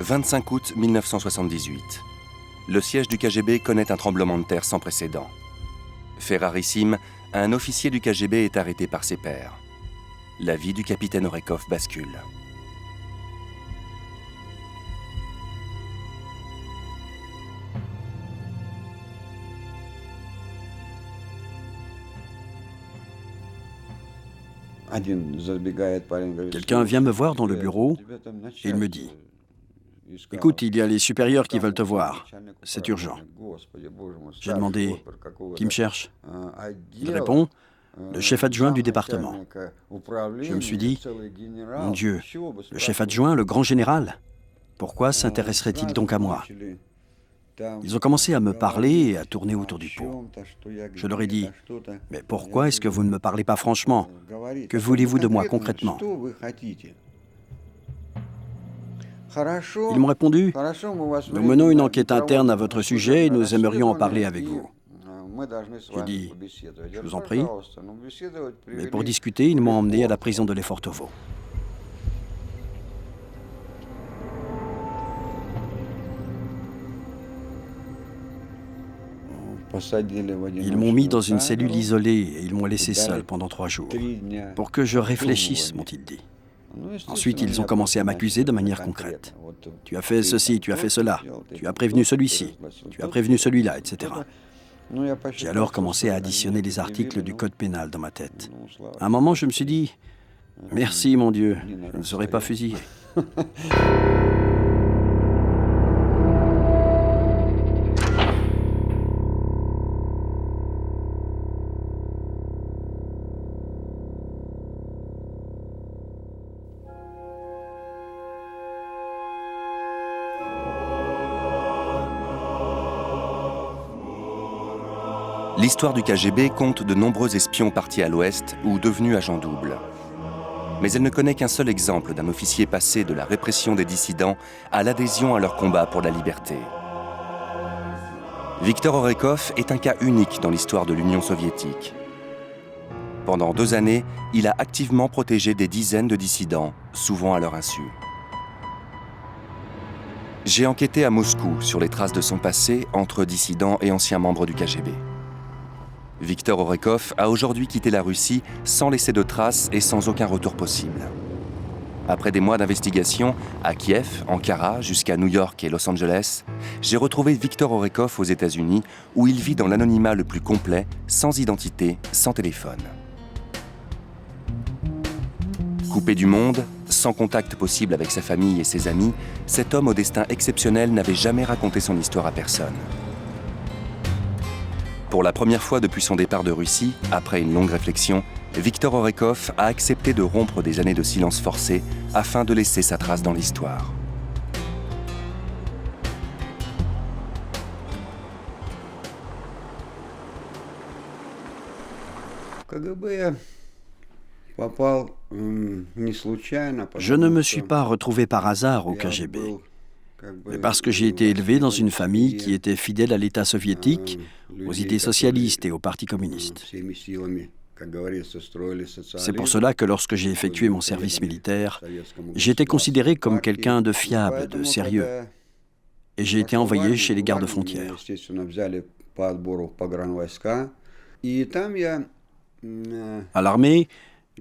25 août 1978. Le siège du KGB connaît un tremblement de terre sans précédent. Fait rarissime, un officier du KGB est arrêté par ses pairs. La vie du capitaine Orekov bascule. Quelqu'un vient me voir dans le bureau et il me dit « Écoute, il y a les supérieurs qui veulent te voir. C'est urgent. » J'ai demandé « Qui me cherche ?» Il répond « Le chef adjoint du département. » Je me suis dit « Mon Dieu, le chef adjoint, le grand général, pourquoi s'intéresserait-il donc à moi ?» Ils ont commencé à me parler et à tourner autour du pot. Je leur ai dit « Mais pourquoi est-ce que vous ne me parlez pas franchement? Que voulez-vous de moi concrètement ?» Ils m'ont répondu « Nous menons une enquête interne à votre sujet et nous aimerions en parler avec vous. » J'ai dit « Je vous en prie. » Mais pour discuter, ils m'ont emmené à la prison de Lefortovo. Ils m'ont mis dans une cellule isolée et ils m'ont laissé seul pendant 3 jours. Pour que je réfléchisse, m'ont-ils dit. Ensuite, ils ont commencé à m'accuser de manière concrète. Tu as fait ceci, tu as fait cela, tu as prévenu celui-ci, tu as prévenu celui-là, etc. J'ai alors commencé à additionner les articles du code pénal dans ma tête. À un moment, je me suis dit « Merci, mon Dieu, je ne serai pas fusillé. » L'histoire du KGB compte de nombreux espions partis à l'Ouest ou devenus agents doubles. Mais elle ne connaît qu'un seul exemple d'un officier passé de la répression des dissidents à l'adhésion à leur combat pour la liberté. Viktor Orekov est un cas unique dans l'histoire de l'Union soviétique. Pendant 2 années, il a activement protégé des dizaines de dissidents, souvent à leur insu. J'ai enquêté à Moscou sur les traces de son passé entre dissidents et anciens membres du KGB. Viktor Orekov a aujourd'hui quitté la Russie sans laisser de traces et sans aucun retour possible. Après des mois d'investigation, à Kiev, Ankara, jusqu'à New York et Los Angeles, j'ai retrouvé Viktor Orekov aux États-Unis, où il vit dans l'anonymat le plus complet, sans identité, sans téléphone. Coupé du monde, sans contact possible avec sa famille et ses amis, cet homme au destin exceptionnel n'avait jamais raconté son histoire à personne. Pour la première fois depuis son départ de Russie, après une longue réflexion, Viktor Orekov a accepté de rompre des années de silence forcé afin de laisser sa trace dans l'histoire. Je ne me suis pas retrouvé par hasard au KGB, mais parce que j'ai été élevé dans une famille qui était fidèle à l'État soviétique, aux idées socialistes et au Parti communiste. C'est pour cela que lorsque j'ai effectué mon service militaire, j'ai été considéré comme quelqu'un de fiable, de sérieux, et j'ai été envoyé chez les gardes-frontières. À l'armée,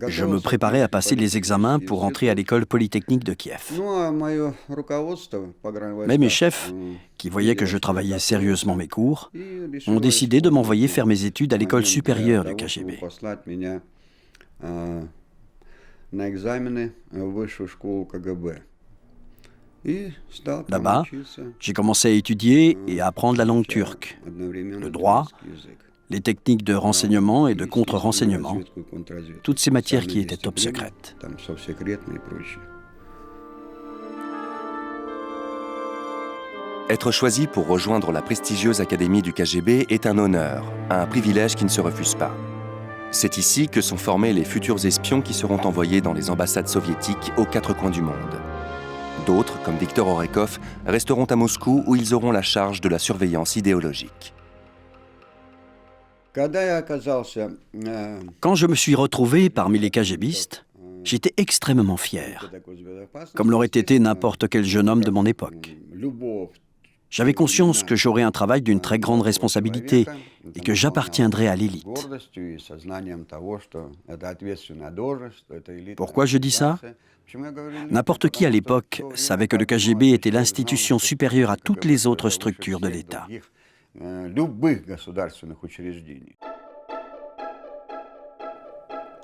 je me préparais à passer les examens pour entrer à l'école polytechnique de Kiev. Mais mes chefs, qui voyaient que je travaillais sérieusement mes cours, ont décidé de m'envoyer faire mes études à l'école supérieure du KGB. Là-bas, j'ai commencé à étudier et à apprendre la langue turque, le droit, les techniques de renseignement et de contre-renseignement, toutes ces matières qui étaient top secrètes. Être choisi pour rejoindre la prestigieuse académie du KGB est un honneur, un privilège qui ne se refuse pas. C'est ici que sont formés les futurs espions qui seront envoyés dans les ambassades soviétiques aux 4 coins du monde. D'autres, comme Viktor Orekov, resteront à Moscou où ils auront la charge de la surveillance idéologique. Quand je me suis retrouvé parmi les KGBistes, J'étais extrêmement fier, comme l'aurait été n'importe quel jeune homme de mon époque. J'avais conscience que j'aurais un travail d'une très grande responsabilité et que j'appartiendrais à l'élite. Pourquoi je dis ça? N'importe qui à l'époque savait que le KGB était l'institution supérieure à toutes les autres structures de l'État.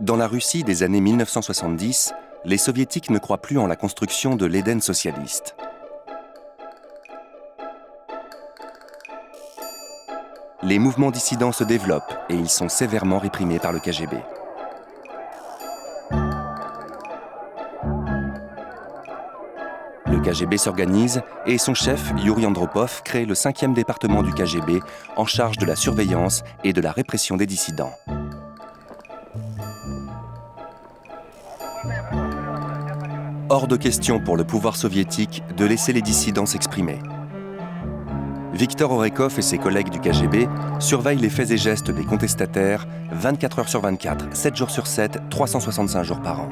Dans la Russie des années 1970, les soviétiques ne croient plus en la construction de l'Éden socialiste. Les mouvements dissidents se développent et ils sont sévèrement réprimés par le KGB. Le KGB s'organise et son chef, Yuri Andropov, crée le 5e département du KGB en charge de la surveillance et de la répression des dissidents. Hors de question pour le pouvoir soviétique de laisser les dissidents s'exprimer. Viktor Orekov et ses collègues du KGB surveillent les faits et gestes des contestataires 24 heures sur 24, 7 jours sur 7, 365 jours par an.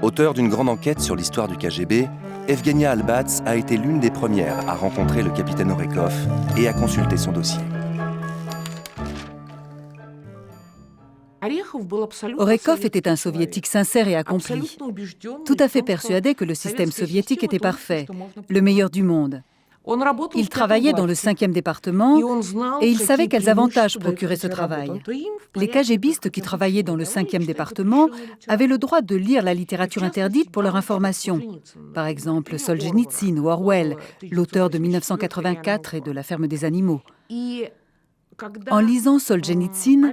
Auteur d'une grande enquête sur l'histoire du KGB, Evgenia Albats a été l'une des premières à rencontrer le capitaine Orekov et à consulter son dossier. Orekov était un soviétique sincère et accompli, tout à fait persuadé que le système soviétique était parfait, le meilleur du monde. Il travaillait dans le 5e département et il savait quels avantages procurait ce travail. Les KGBistes qui travaillaient dans le 5e département avaient le droit de lire la littérature interdite pour leur information. Par exemple, Solzhenitsyn ou Orwell, l'auteur de 1984 et de La ferme des animaux. En lisant Solzhenitsyn,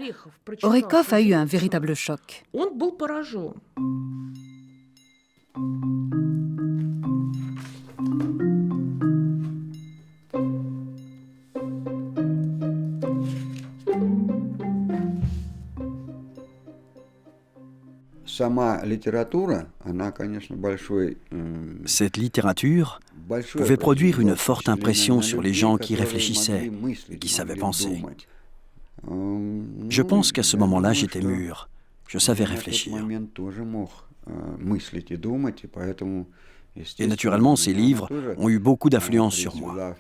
Orekov a eu un véritable choc. Cette littérature pouvait produire une forte impression sur les gens qui réfléchissaient et qui savaient penser. Je pense qu'à ce moment-là, j'étais mûr. Je savais réfléchir. Et naturellement, ces livres ont eu beaucoup d'influence sur moi.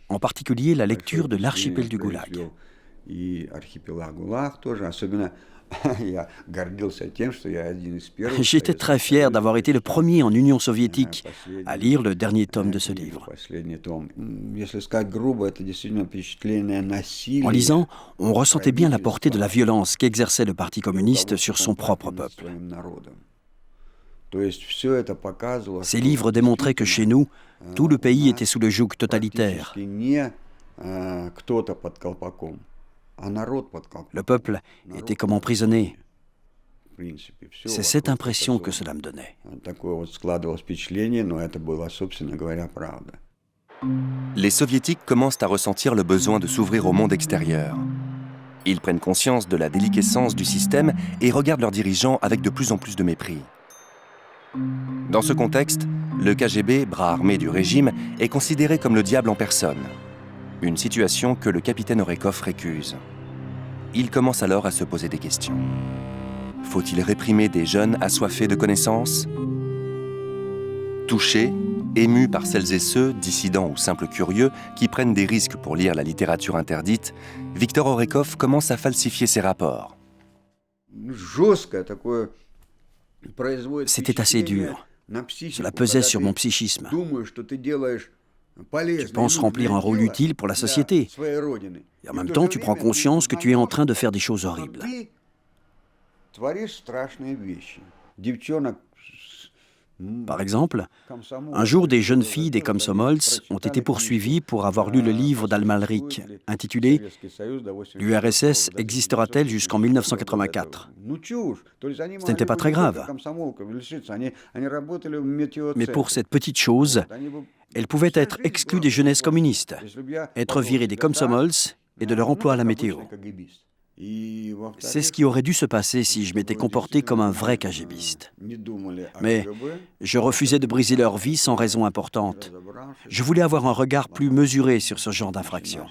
En particulier, la lecture de l'Archipel du Goulag. J'étais très fier d'avoir été le premier en Union soviétique à lire le dernier tome de ce livre. En lisant, on ressentait bien la portée de la violence qu'exerçait le Parti communiste sur son propre peuple. Ces livres démontraient que chez nous, tout le pays était sous le joug totalitaire. Le peuple était comme emprisonné. C'est cette impression que cela me donnait. Les soviétiques commencent à ressentir le besoin de s'ouvrir au monde extérieur. Ils prennent conscience de la déliquescence du système et regardent leurs dirigeants avec de plus en plus de mépris. Dans ce contexte, le KGB, bras armé du régime, est considéré comme le diable en personne. Une situation que le capitaine Orekov récuse. Il commence alors à se poser des questions. Faut-il réprimer des jeunes assoiffés de connaissances? Touché, ému par celles et ceux, dissidents ou simples curieux, qui prennent des risques pour lire la littérature interdite, Viktor Orekov commence à falsifier ses rapports. C'était assez dur. Cela pesait sur mon psychisme. Tu penses remplir un rôle utile pour la société. Et en même temps, tu prends conscience que tu es en train de faire des choses horribles. Par exemple, un jour, des jeunes filles des Komsomols ont été poursuivies pour avoir lu le livre d'Al-Malrik, intitulé « L'URSS existera-t-elle jusqu'en 1984 ?» Ce n'était pas très grave. Mais pour cette petite chose, elles pouvaient être exclues des jeunesses communistes, être virées des Komsomols et de leur emploi à la météo. C'est ce qui aurait dû se passer si je m'étais comporté comme un vrai KGBiste. Mais je refusais de briser leur vie sans raison importante. Je voulais avoir un regard plus mesuré sur ce genre d'infraction.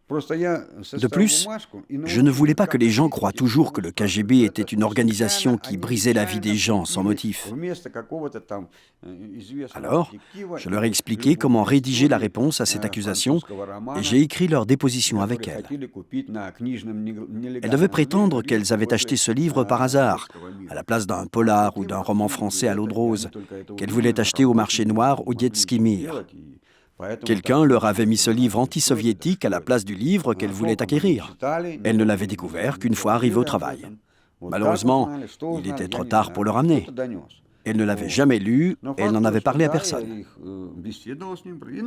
De plus, je ne voulais pas que les gens croient toujours que le KGB était une organisation qui brisait la vie des gens sans motif. Alors, je leur ai expliqué comment rédiger la réponse à cette accusation et j'ai écrit leur déposition avec elles. Elles devaient prétendre qu'elles avaient acheté ce livre par hasard, à la place d'un polar ou d'un roman français à l'eau de rose, qu'elles voulaient acheter au marché noir au Dietsky Mir. Quelqu'un leur avait mis ce livre anti-soviétique à la place du livre qu'elles voulaient acquérir. Elles ne l'avaient découvert qu'une fois arrivées au travail. Malheureusement, il était trop tard pour le ramener. Elles ne l'avaient jamais lu et elles n'en avaient parlé à personne.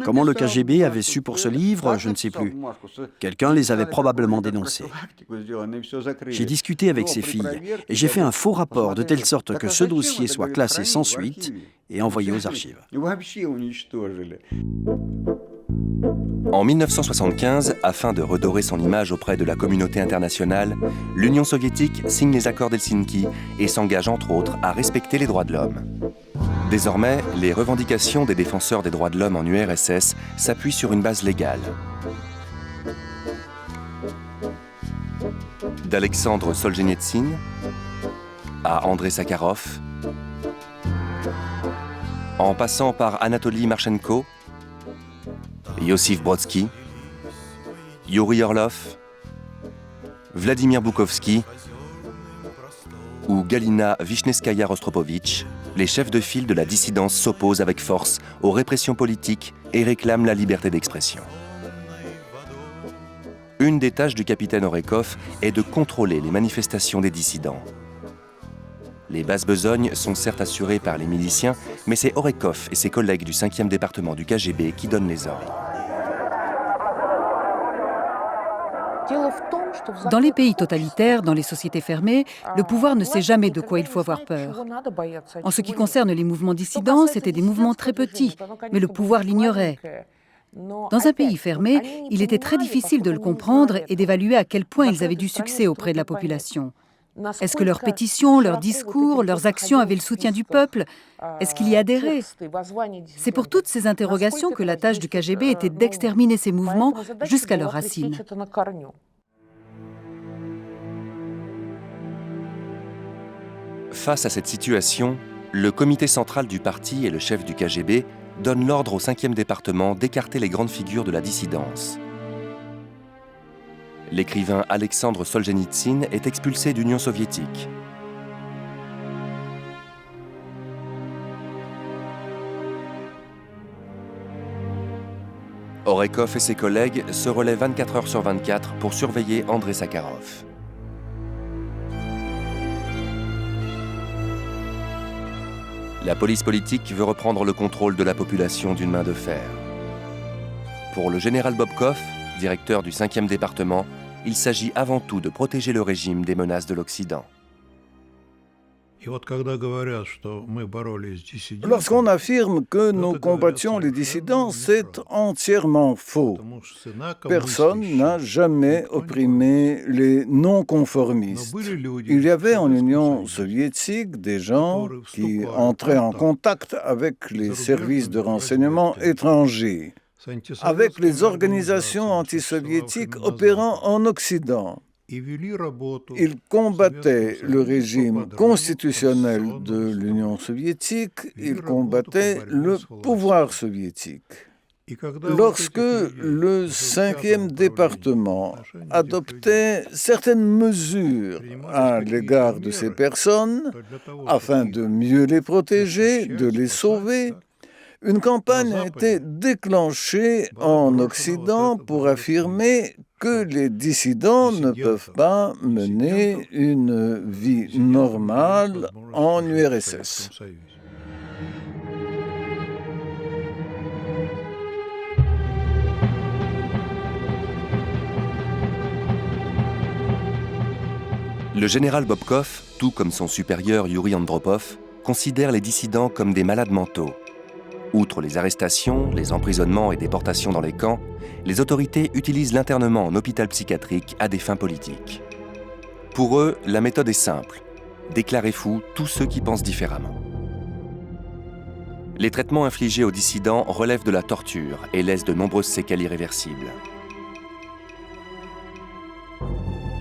Comment le KGB avait su pour ce livre, je ne sais plus. Quelqu'un les avait probablement dénoncés. J'ai discuté avec ces filles et j'ai fait un faux rapport de telle sorte que ce dossier soit classé sans suite et envoyé aux archives. En 1975, afin de redorer son image auprès de la communauté internationale, l'Union soviétique signe les accords d'Helsinki et s'engage entre autres à respecter les droits de l'homme. Désormais, les revendications des défenseurs des droits de l'homme en URSS s'appuient sur une base légale. D'Alexandre Solzhenitsyn à Andrei Sakharov, en passant par Anatoly Marchenko, Iosif Brodsky, Yuri Orlov, Vladimir Bukovski ou Galina Vishnevskaya-Rostropovitch, les chefs de file de la dissidence s'opposent avec force aux répressions politiques et réclament la liberté d'expression. Une des tâches du capitaine Orekov est de contrôler les manifestations des dissidents. Les basses besognes sont certes assurées par les miliciens, mais c'est Orekov et ses collègues du 5e département du KGB qui donnent les ordres. Dans les pays totalitaires, dans les sociétés fermées, le pouvoir ne sait jamais de quoi il faut avoir peur. En ce qui concerne les mouvements dissidents, c'étaient des mouvements très petits, mais le pouvoir l'ignorait. Dans un pays fermé, il était très difficile de le comprendre et d'évaluer à quel point ils avaient du succès auprès de la population. Est-ce que leurs pétitions, leurs discours, leurs actions avaient le soutien du peuple? Est-ce qu'il y adhérait? C'est pour toutes ces interrogations que la tâche du KGB était d'exterminer ces mouvements jusqu'à leurs racines. Face à cette situation, le comité central du parti et le chef du KGB donnent l'ordre au 5e département d'écarter les grandes figures de la dissidence. L'écrivain Alexandre Solzhenitsyn est expulsé d'Union soviétique. Orekov et ses collègues se relaient 24 heures sur 24 pour surveiller Andrei Sakharov. La police politique veut reprendre le contrôle de la population d'une main de fer. Pour le général Bobkov, directeur du 5e département, il s'agit avant tout de protéger le régime des menaces de l'Occident. Lorsqu'on affirme que nous combattions les dissidents, c'est entièrement faux. Personne n'a jamais opprimé les non-conformistes. Il y avait en Union soviétique des gens qui entraient en contact avec les services de renseignement étrangers, avec les organisations antisoviétiques opérant en Occident. Ils combattaient le régime constitutionnel de l'Union soviétique, ils combattaient le pouvoir soviétique. Lorsque le 5e département adoptait certaines mesures à l'égard de ces personnes, afin de mieux les protéger, de les sauver, une campagne a été déclenchée en Occident pour affirmer que les dissidents ne peuvent pas mener une vie normale en URSS. Le général Bobkov, tout comme son supérieur Yuri Andropov, considère les dissidents comme des malades mentaux. Outre les arrestations, les emprisonnements et déportations dans les camps, les autorités utilisent l'internement en hôpital psychiatrique à des fins politiques. Pour eux, la méthode est simple, déclarer fous tous ceux qui pensent différemment. Les traitements infligés aux dissidents relèvent de la torture et laissent de nombreuses séquelles irréversibles.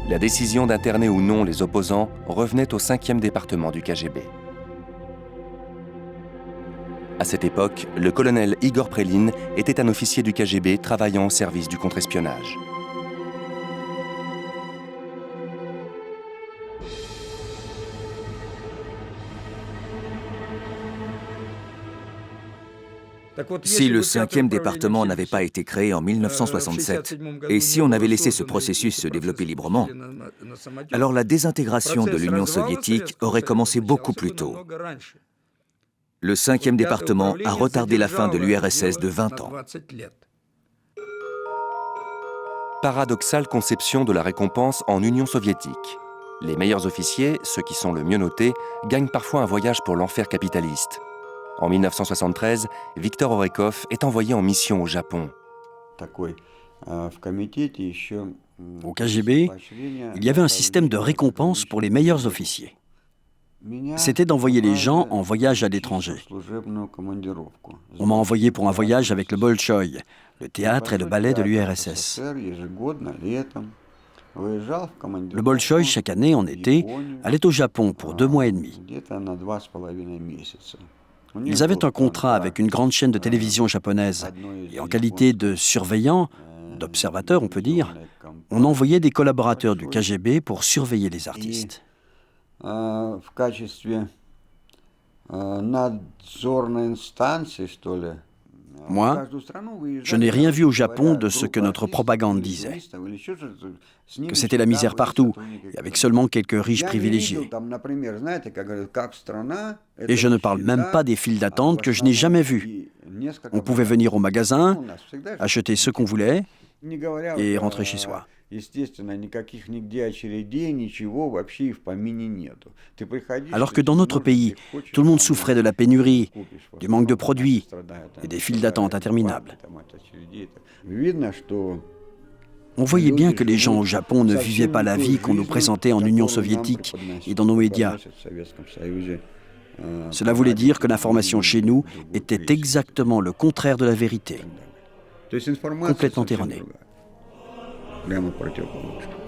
La décision d'interner ou non les opposants revenait au 5e département du KGB. À cette époque, le colonel Igor Prelin était un officier du KGB travaillant au service du contre-espionnage. Si le 5e département n'avait pas été créé en 1967, et si on avait laissé ce processus se développer librement, alors la désintégration de l'Union soviétique aurait commencé beaucoup plus tôt. Le 5e département a retardé la fin de l'URSS de 20 ans. Paradoxale conception de la récompense en Union soviétique. Les meilleurs officiers, ceux qui sont le mieux notés, gagnent parfois un voyage pour l'enfer capitaliste. En 1973, Viktor Orekov est envoyé en mission au Japon. Au KGB, il y avait un système de récompense pour les meilleurs officiers. C'était d'envoyer les gens en voyage à l'étranger. On m'a envoyé pour un voyage avec le Bolchoï, le théâtre et le ballet de l'URSS. Le Bolchoï, chaque année, en été, allait au Japon pour 2 mois et demi. Ils avaient un contrat avec une grande chaîne de télévision japonaise. Et en qualité de surveillant, d'observateur, on peut dire, on envoyait des collaborateurs du KGB pour surveiller les artistes. Moi, je n'ai rien vu au Japon de ce que notre propagande disait. Que c'était la misère partout, et avec seulement quelques riches privilégiés. Et je ne parle même pas des files d'attente que je n'ai jamais vues. On pouvait venir au magasin, acheter ce qu'on voulait et rentrer chez soi. Alors que dans notre pays, tout le monde souffrait de la pénurie, du manque de produits et des files d'attente interminables. On voyait bien que les gens au Japon ne vivaient pas la vie qu'on nous présentait en Union soviétique et dans nos médias. Cela voulait dire que l'information chez nous était exactement le contraire de la vérité, complètement erronée. Прямо противоположно.